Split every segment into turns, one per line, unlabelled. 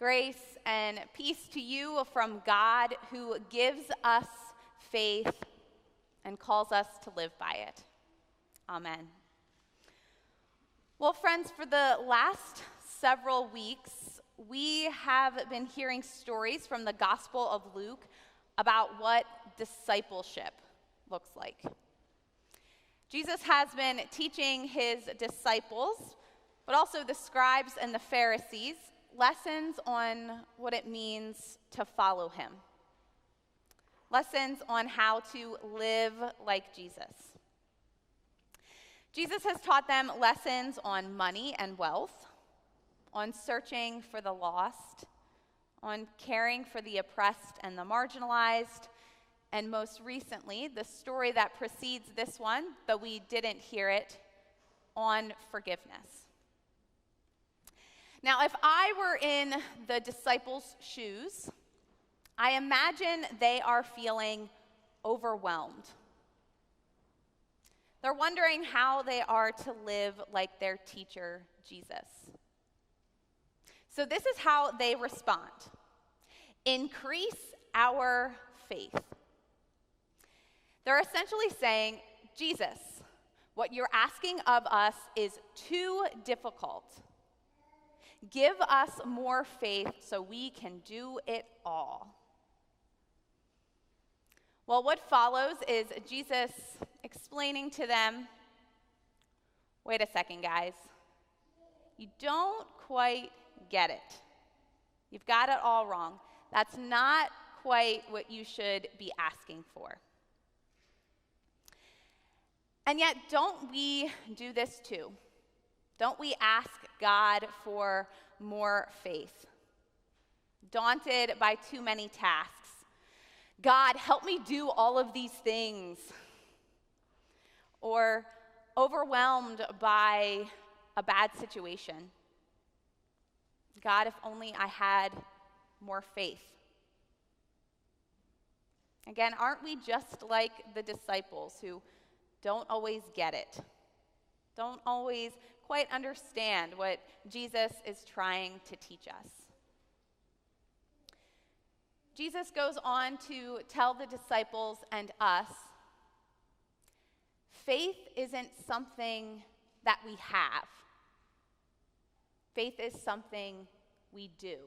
Grace and peace to you from God, who gives us faith and calls us to live by it. Amen. Well, friends, for the last several weeks, we have been hearing stories from the Gospel of Luke about what discipleship looks like. Jesus has been teaching his disciples, but also the scribes and the Pharisees, lessons on what it means to follow him. Lessons on how to live like Jesus. Jesus has taught them lessons on money and wealth, on searching for the lost, on caring for the oppressed and the marginalized, and most recently, the story that precedes this one, though we didn't hear it, on forgiveness. Now, if I were in the disciples' shoes, I imagine they are feeling overwhelmed. They're wondering how they are to live like their teacher, Jesus. So this is how they respond. Increase our faith. They're essentially saying, Jesus, what you're asking of us is too difficult. Give us more faith so we can do it all. Well, what follows is Jesus explaining to them, wait a second, guys. You don't quite get it. You've got it all wrong. That's not quite what you should be asking for. And yet, don't we do this too? Don't we ask God for more faith? Daunted by too many tasks. God, help me do all of these things. Or overwhelmed by a bad situation. God, if only I had more faith. Again, aren't we just like the disciples who don't always get it? Don't always quite understand what Jesus is trying to teach us. Jesus goes on to tell the disciples and us, faith isn't something that we have. Faith is something we do.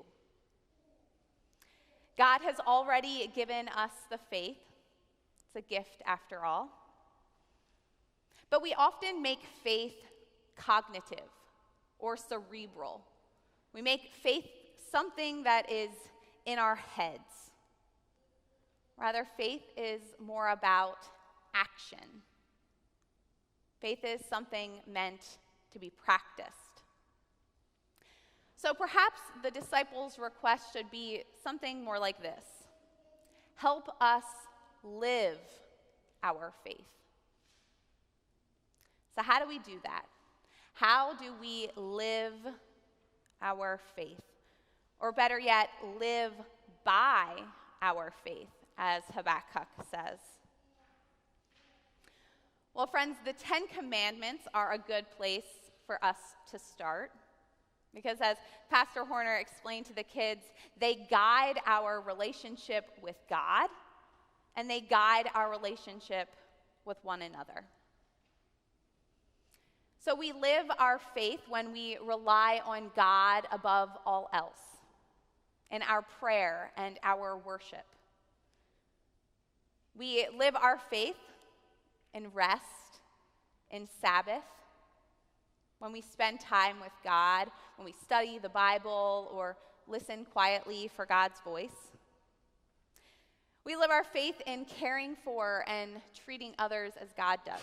God has already given us the faith. It's a gift after all. But we often make faith cognitive or cerebral. We make faith something that is in our heads. Rather, faith is more about action. Faith is something meant to be practiced. So perhaps the disciples' request should be something more like this. Help us live our faith. So how do we do that? How do we live our faith? Or better yet, live by our faith, as Habakkuk says. Well, friends, the 10 Commandments are a good place for us to start. Because as Pastor Horner explained to the kids, they guide our relationship with God, and they guide our relationship with one another. So we live our faith when we rely on God above all else, in our prayer and our worship. We live our faith in rest, in Sabbath, when we spend time with God, when we study the Bible or listen quietly for God's voice. We live our faith in caring for and treating others as God does.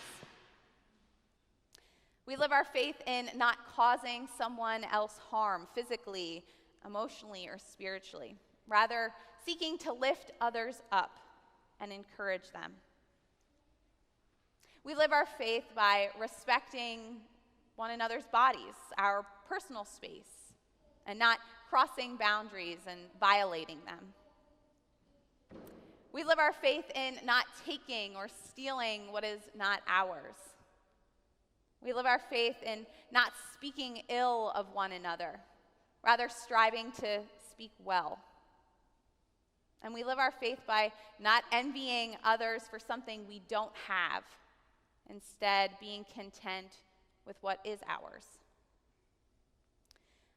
We live our faith in not causing someone else harm physically, emotionally, or spiritually. Rather, seeking to lift others up and encourage them. We live our faith by respecting one another's bodies, our personal space, and not crossing boundaries and violating them. We live our faith in not taking or stealing what is not ours. We live our faith in not speaking ill of one another, rather striving to speak well. And we live our faith by not envying others for something we don't have, instead being content with what is ours.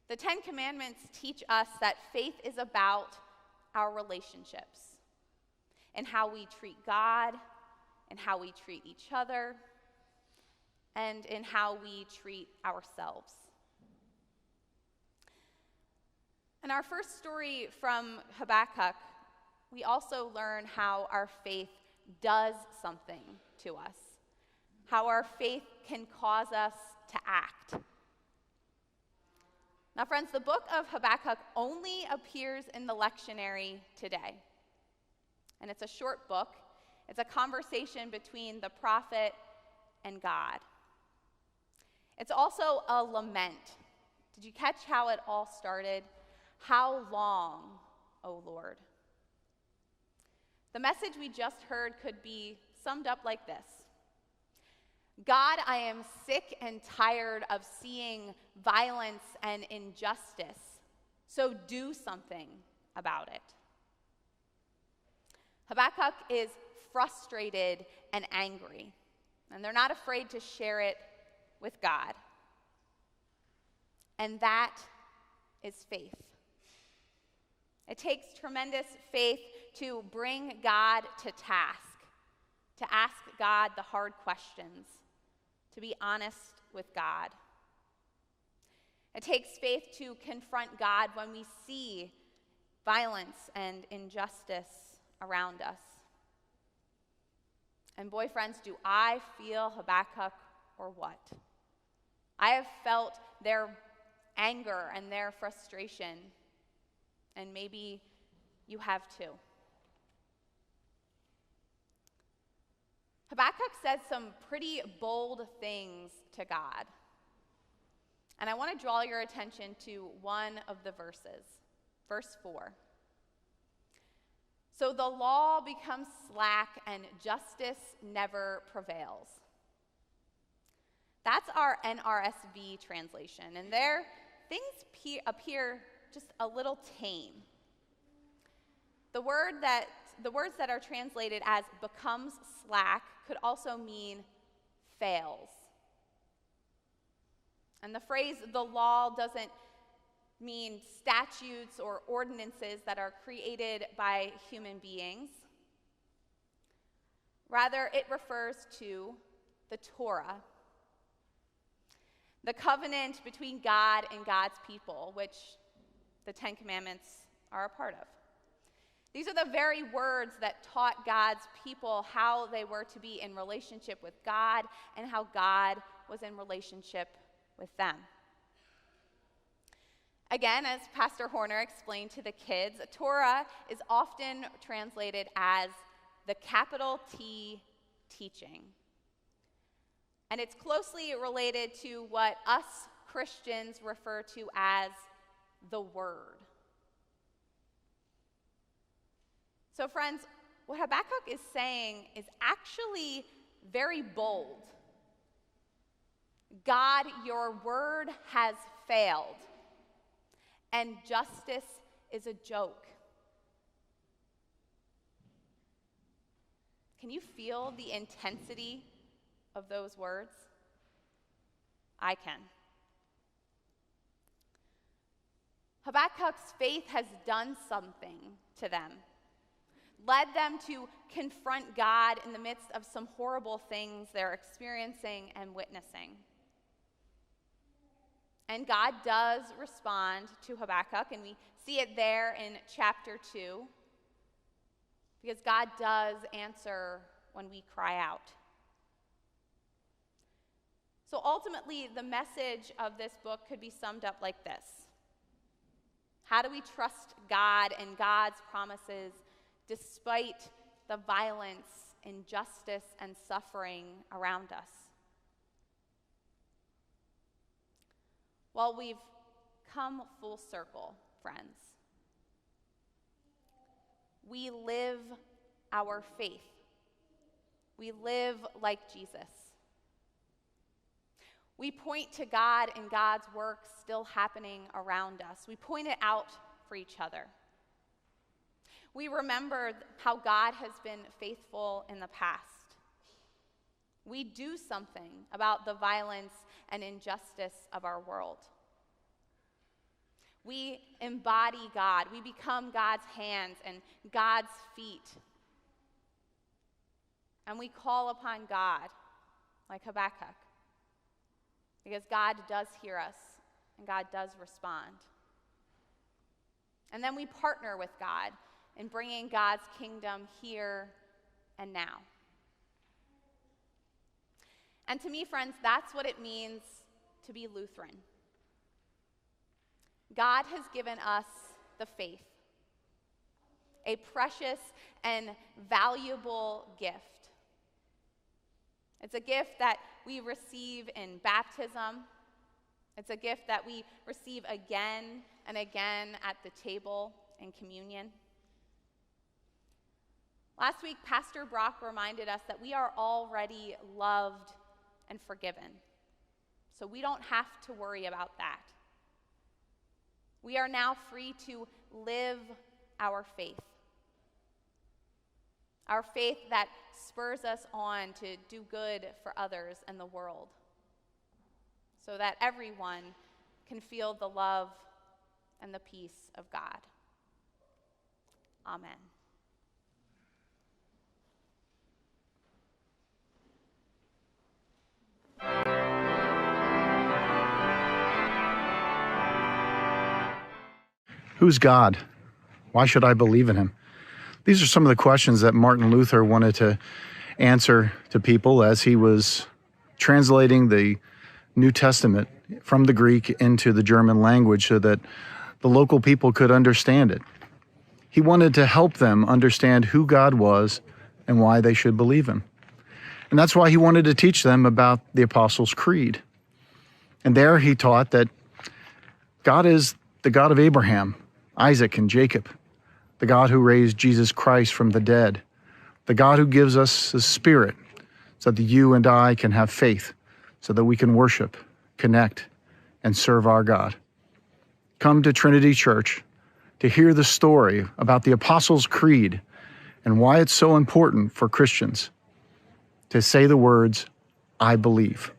The Ten Commandments teach us that faith is about our relationships and how we treat God and how we treat each other and in how we treat ourselves. In our first story from Habakkuk, we also learn how our faith does something to us, how our faith can cause us to act. Now, friends, the book of Habakkuk only appears in the lectionary today. And it's a short book. It's a conversation between the prophet and God. It's also a lament. Did you catch how it all started? How long, O Lord? The message we just heard could be summed up like this. God, I am sick and tired of seeing violence and injustice, so do something about it. Habakkuk is frustrated and angry, and they're not afraid to share it with God. And that is faith. It takes tremendous faith to bring God to task, to ask God the hard questions, to be honest with God. It takes faith to confront God when we see violence and injustice around us. And boyfriends, do I feel Habakkuk or what? I have felt their anger and their frustration, and maybe you have too. Habakkuk says some pretty bold things to God. And I want to draw your attention to one of the verses, verse 4. So the law becomes slack and justice never prevails. That's our NRSV translation, and there things appear just a little tame. The words that are translated as becomes slack could also mean fails. And the phrase the law doesn't mean statutes or ordinances that are created by human beings. Rather, it refers to the Torah, the covenant between God and God's people, which the Ten Commandments are a part of. These are the very words that taught God's people how they were to be in relationship with God and how God was in relationship with them. Again, as Pastor Horner explained to the kids, Torah is often translated as the capital T teaching. And it's closely related to what us Christians refer to as the Word. So friends, what Habakkuk is saying is actually very bold. God, your word has failed, and justice is a joke. Can you feel the intensity of those words? I can. Habakkuk's faith has done something to them, led them to confront God in the midst of some horrible things they're experiencing and witnessing. And God does respond to Habakkuk, and we see it there in chapter 2, because God does answer when we cry out. So ultimately, the message of this book could be summed up like this. How do we trust God and God's promises despite the violence, injustice, and suffering around us? Well, we've come full circle, friends. We live our faith. We live like Jesus. We point to God and God's work still happening around us. We point it out for each other. We remember how God has been faithful in the past. We do something about the violence and injustice of our world. We embody God. We become God's hands and God's feet. And we call upon God like Habakkuk, because God does hear us and God does respond. And then we partner with God in bringing God's kingdom here and now. And to me, friends, that's what it means to be Lutheran. God has given us the faith, a precious and valuable gift. It's a gift that we receive in baptism. It's a gift that we receive again and again at the table in communion. Last week, Pastor Brock reminded us that we are already loved and forgiven. So we don't have to worry about that. We are now free to live our faith. Our faith that spurs us on to do good for others and the world, so that everyone can feel the love and the peace of God. Amen.
Who's God? Why should I believe in him? These are some of the questions that Martin Luther wanted to answer to people as he was translating the New Testament from the Greek into the German language so that the local people could understand it. He wanted to help them understand who God was and why they should believe him. And that's why he wanted to teach them about the Apostles' Creed. And there he taught that God is the God of Abraham, Isaac, and Jacob, the God who raised Jesus Christ from the dead, the God who gives us his Spirit so that you and I can have faith, so that we can worship, connect, and serve our God. Come to Trinity Church to hear the story about the Apostles' Creed and why it's so important for Christians to say the words, I believe.